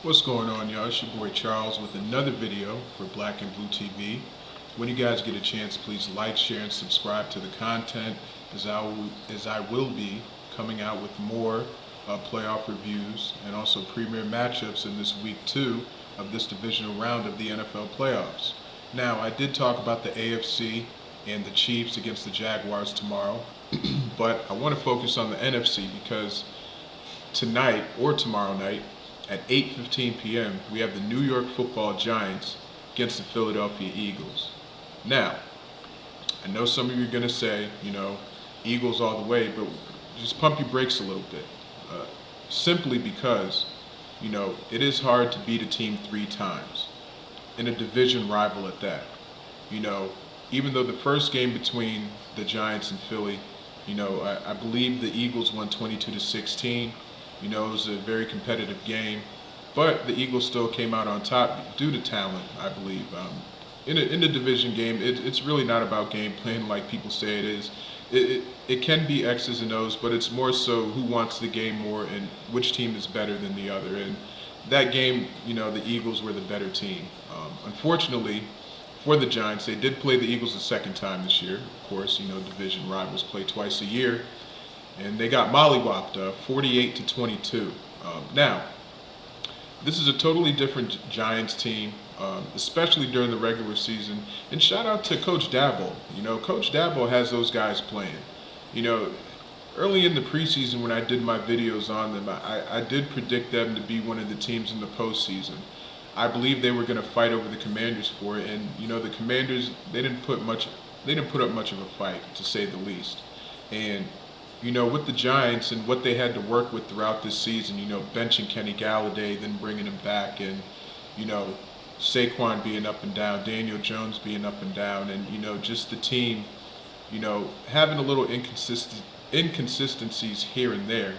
What's going on, y'all? It's your boy Charles with another video for Black and Blue TV. When you guys get a chance, please like, share, and subscribe to the content as I will be coming out with more playoff reviews and also premier matchups in this week 2 of this divisional round of the NFL playoffs. Now, I did talk about the AFC and the Chiefs against the Jaguars tomorrow, but I want to focus on the NFC because tonight or tomorrow night at 8:15 p.m., we have the New York Football Giants against the Philadelphia Eagles. Now, I know some of you are going to say, Eagles all the way, but just pump your brakes a little bit. Simply because, it is hard to beat a team 3 times, in a division rival at that. Even though the first game between the Giants and Philly, I believe the Eagles won 22-16. It was a very competitive game, but the Eagles still came out on top due to talent, I believe. In a division game, it's really not about game plan like people say it is. It can be X's and O's, but it's more so who wants the game more and which team is better than the other. And that game, the Eagles were the better team. Unfortunately, for the Giants, they did play the Eagles a second time this year. Of course, division rivals play twice a year. And they got mollywopped 48-22. Now, this is a totally different Giants team, especially during the regular season. And shout out to Coach Dabo. Coach Dabo has those guys playing. Early in the preseason when I did my videos on them, I did predict them to be one of the teams in the postseason. I believe they were going to fight over the Commanders for it, and the Commanders they didn't put up much of a fight, to say the least. And with the Giants and what they had to work with throughout this season, benching Kenny Galladay, then bringing him back, and, Saquon being up and down, Daniel Jones being up and down, and, just the team, having a little inconsistencies here and there.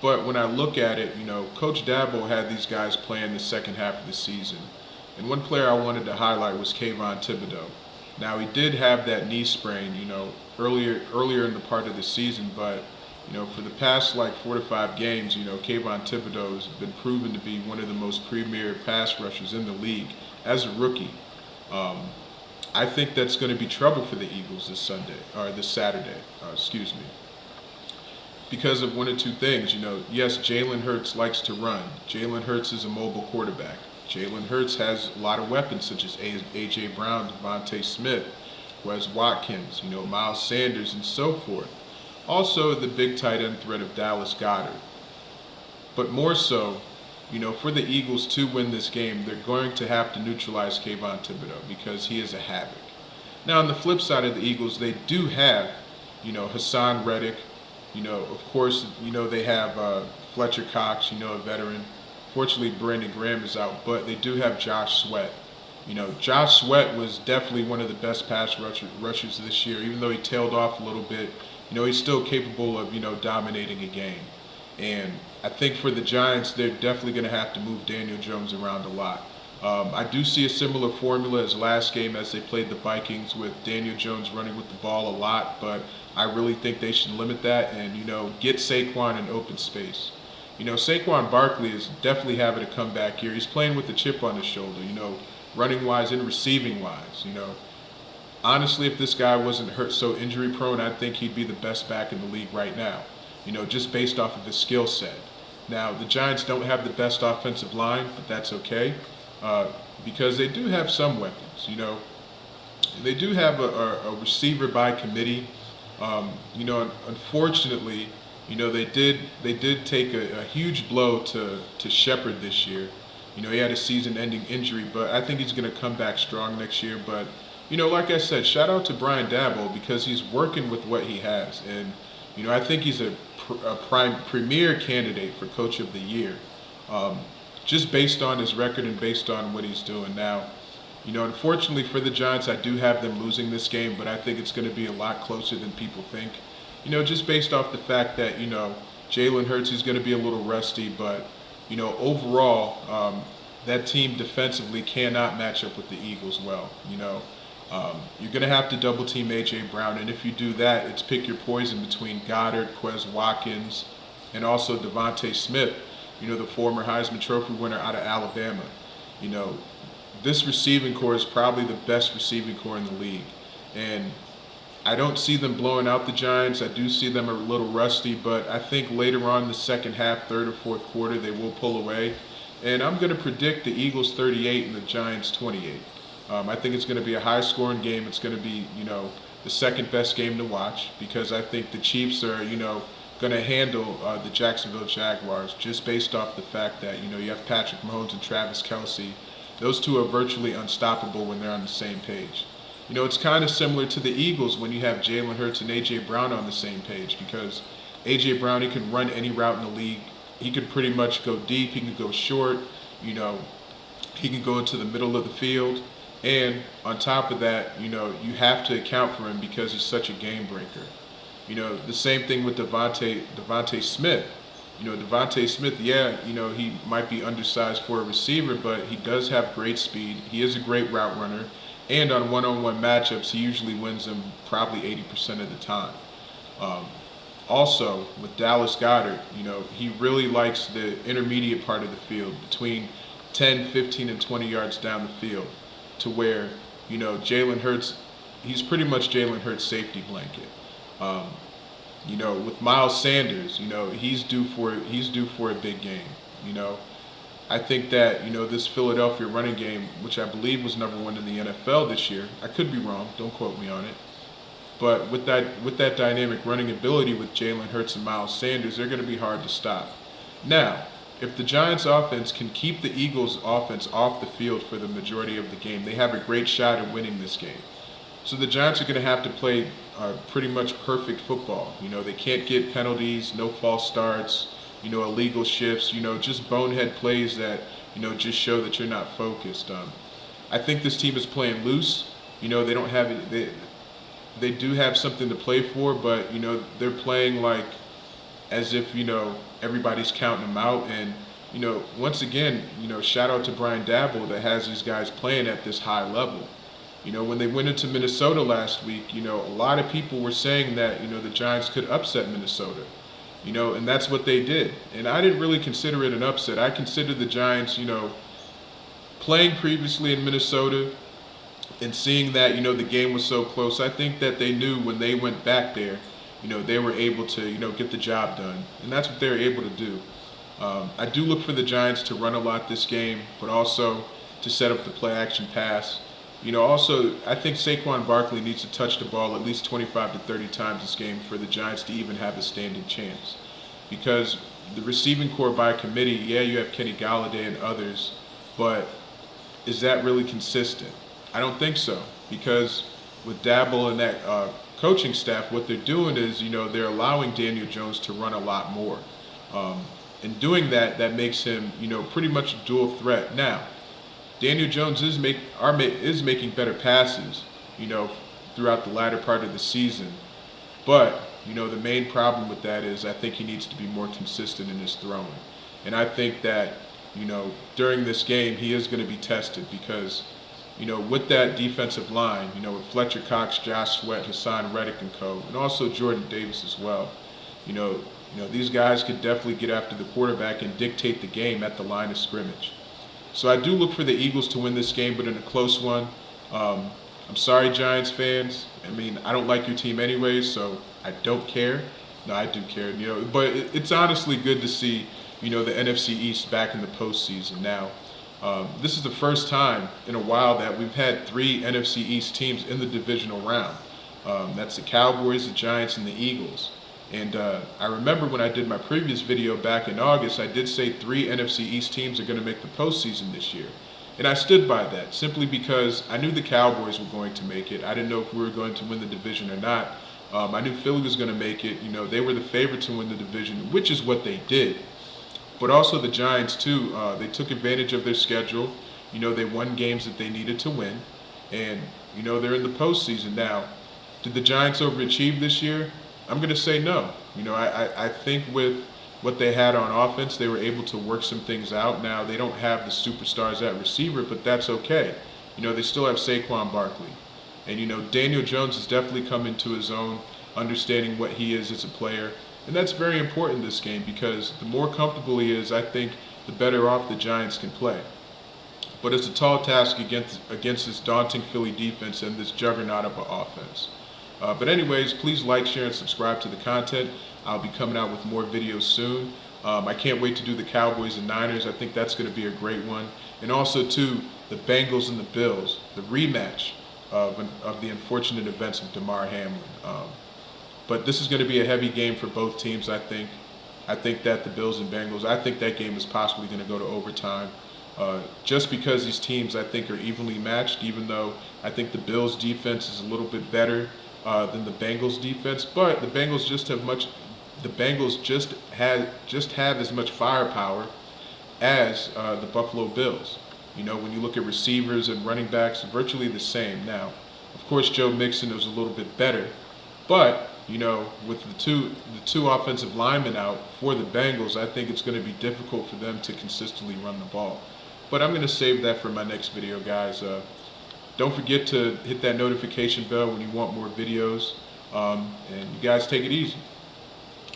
But when I look at it, Coach Dabo had these guys playing the second half of the season. And one player I wanted to highlight was Kayvon Thibodeau. Now, he did have that knee sprain, earlier in the part of the season, but, for the past 4 to 5 games, Kayvon Thibodeau has been proven to be one of the most premier pass rushers in the league as a rookie. I think that's going to be trouble for the Eagles this Saturday, because of one or two things. Yes, Jalen Hurts likes to run. Jalen Hurts is a mobile quarterback. Jalen Hurts has a lot of weapons such as A.J. Brown, Devontae Smith, Wes Watkins, Miles Sanders, and so forth. Also, the big tight end threat of Dallas Goedert. But more so, for the Eagles to win this game, they're going to have to neutralize Kayvon Thibodeau because he is a havoc. Now, on the flip side of the Eagles, they do have, Hassan Reddick. Of course, they have Fletcher Cox, a veteran. Fortunately, Brandon Graham is out, but they do have Josh Sweat. Josh Sweat was definitely one of the best pass rushers this year. Even though he tailed off a little bit, he's still capable of, dominating a game. And I think for the Giants, they're definitely going to have to move Daniel Jones around a lot. I do see a similar formula as last game as they played the Vikings, with Daniel Jones running with the ball a lot, but I really think they should limit that and, get Saquon in open space. Saquon Barkley is definitely having a comeback here. He's playing with a chip on his shoulder, running-wise and receiving-wise. Honestly, if this guy wasn't hurt so injury-prone, I think he'd be the best back in the league right now, just based off of his skill set. Now, the Giants don't have the best offensive line, but that's okay, because they do have some weapons. They do have a receiver by committee. Unfortunately, they did take a huge blow to Shepard this year. He had a season-ending injury, but I think he's going to come back strong next year. But, like I said, shout out to Brian Dabo because he's working with what he has. And, I think he's a premier candidate for Coach of the Year, just based on his record and based on what he's doing now. Unfortunately for the Giants, I do have them losing this game, but I think it's going to be a lot closer than people think. Just based off the fact that, Jalen Hurts is going to be a little rusty, but, overall, that team defensively cannot match up with the Eagles well. You're going to have to double team A.J. Brown, and if you do that, it's pick your poison between Goddard, Quez Watkins, and also Devontae Smith. the former Heisman Trophy winner out of Alabama. You know, this receiving core is probably the best receiving core in the league. And I don't see them blowing out the Giants. I do see them a little rusty, but I think later on in the second half, third or fourth quarter, they will pull away. And I'm going to predict the Eagles 38 and the Giants 28. I think it's going to be a high-scoring game. It's going to be, the second best game to watch, because I think the Chiefs are, going to handle the Jacksonville Jaguars, just based off the fact that, you have Patrick Mahomes and Travis Kelce. Those two are virtually unstoppable when they're on the same page. It's kind of similar to the Eagles when you have Jalen Hurts and A.J. Brown on the same page, because A.J. Brown, he can run any route in the league. He could pretty much go deep. He can go short. He can go into the middle of the field. And on top of that, you have to account for him because he's such a game breaker. The same thing with Devontae Smith. Devontae Smith, he might be undersized for a receiver, but he does have great speed. He is a great route runner. And on one-on-one matchups, he usually wins them probably 80% of the time. Also, with Dallas Goedert, he really likes the intermediate part of the field, between 10, 15, and 20 yards down the field, to where, Jalen Hurts, he's pretty much Jalen Hurts' safety blanket. With Miles Sanders, he's due for a big game. I think that, this Philadelphia running game, which I believe was #1 in the NFL this year, I could be wrong, don't quote me on it, but with that dynamic running ability with Jalen Hurts and Miles Sanders, they're going to be hard to stop. Now, if the Giants offense can keep the Eagles offense off the field for the majority of the game, they have a great shot at winning this game. So the Giants are going to have to play pretty much perfect football. They can't get penalties, no false starts, illegal shifts, just bonehead plays that, just show that you're not focused. I think this team is playing loose. They don't have it. They do have something to play for, but, they're playing like as if, everybody's counting them out. And, once again, shout out to Brian Daboll that has these guys playing at this high level. When they went into Minnesota last week, a lot of people were saying that, the Giants could upset Minnesota. And that's what they did. And I didn't really consider it an upset. I considered the Giants, playing previously in Minnesota and seeing that, the game was so close. I think that they knew when they went back there, they were able to, get the job done. And that's what they were able to do. I do look for the Giants to run a lot this game, but also to set up the play action pass. Also, I think Saquon Barkley needs to touch the ball at least 25 to 30 times this game for the Giants to even have a standing chance. Because the receiving core by committee, you have Kenny Galladay and others, but is that really consistent? I don't think so. Because with Daboll and that coaching staff, what they're doing is, they're allowing Daniel Jones to run a lot more. And doing that makes him, pretty much a dual threat. Now, Daniel Jones is making better passes, throughout the latter part of the season. But, the main problem with that is I think he needs to be more consistent in his throwing. And I think that, during this game, he is going to be tested because, with that defensive line, with Fletcher Cox, Josh Sweat, Hassan Reddick and co., and also Jordan Davis as well, these guys could definitely get after the quarterback and dictate the game at the line of scrimmage. So I do look for the Eagles to win this game, but in a close one. I'm sorry, Giants fans. I don't like your team anyways, so I don't care. No, I do care, but it's honestly good to see, the NFC East back in the postseason now. This is the first time in a while that we've had 3 NFC East teams in the divisional round. That's the Cowboys, the Giants, and the Eagles. And I remember when I did my previous video back in August, I did say 3 NFC East teams are going to make the postseason this year. And I stood by that simply because I knew the Cowboys were going to make it. I didn't know if we were going to win the division or not. I knew Philly was going to make it. They were the favorite to win the division, which is what they did. But also the Giants, too, they took advantage of their schedule. They won games that they needed to win. And, they're in the postseason now. Did the Giants overachieve this year? I'm going to say no. I think with what they had on offense, they were able to work some things out. Now, they don't have the superstars at receiver, but that's okay. They still have Saquon Barkley. And, Daniel Jones has definitely come into his own, understanding what he is as a player. And that's very important in this game because the more comfortable he is, I think, the better off the Giants can play. But it's a tall task against this daunting Philly defense and this juggernaut of an offense. But anyways, please like, share, and subscribe to the content. I'll be coming out with more videos soon. I can't wait to do the Cowboys and Niners. I think that's going to be a great one. And also, too, the Bengals and the Bills, the rematch of the unfortunate events of Damar Hamlin. But this is going to be a heavy game for both teams, I think. I think that the Bills and Bengals, I think that game is possibly going to go to overtime. Just because these teams, I think, are evenly matched, even though I think the Bills' defense is a little bit better than the Bengals' defense. But the Bengals just have as much firepower as the Buffalo Bills. You know, when you look at receivers and running backs, virtually the same. Now, of course, Joe Mixon is a little bit better, but you know, with the two offensive linemen out for the Bengals, I think it's going to be difficult for them to consistently run the ball. But I'm going to save that for my next video, guys. Don't forget to hit that notification bell when you want more videos, and you guys take it easy.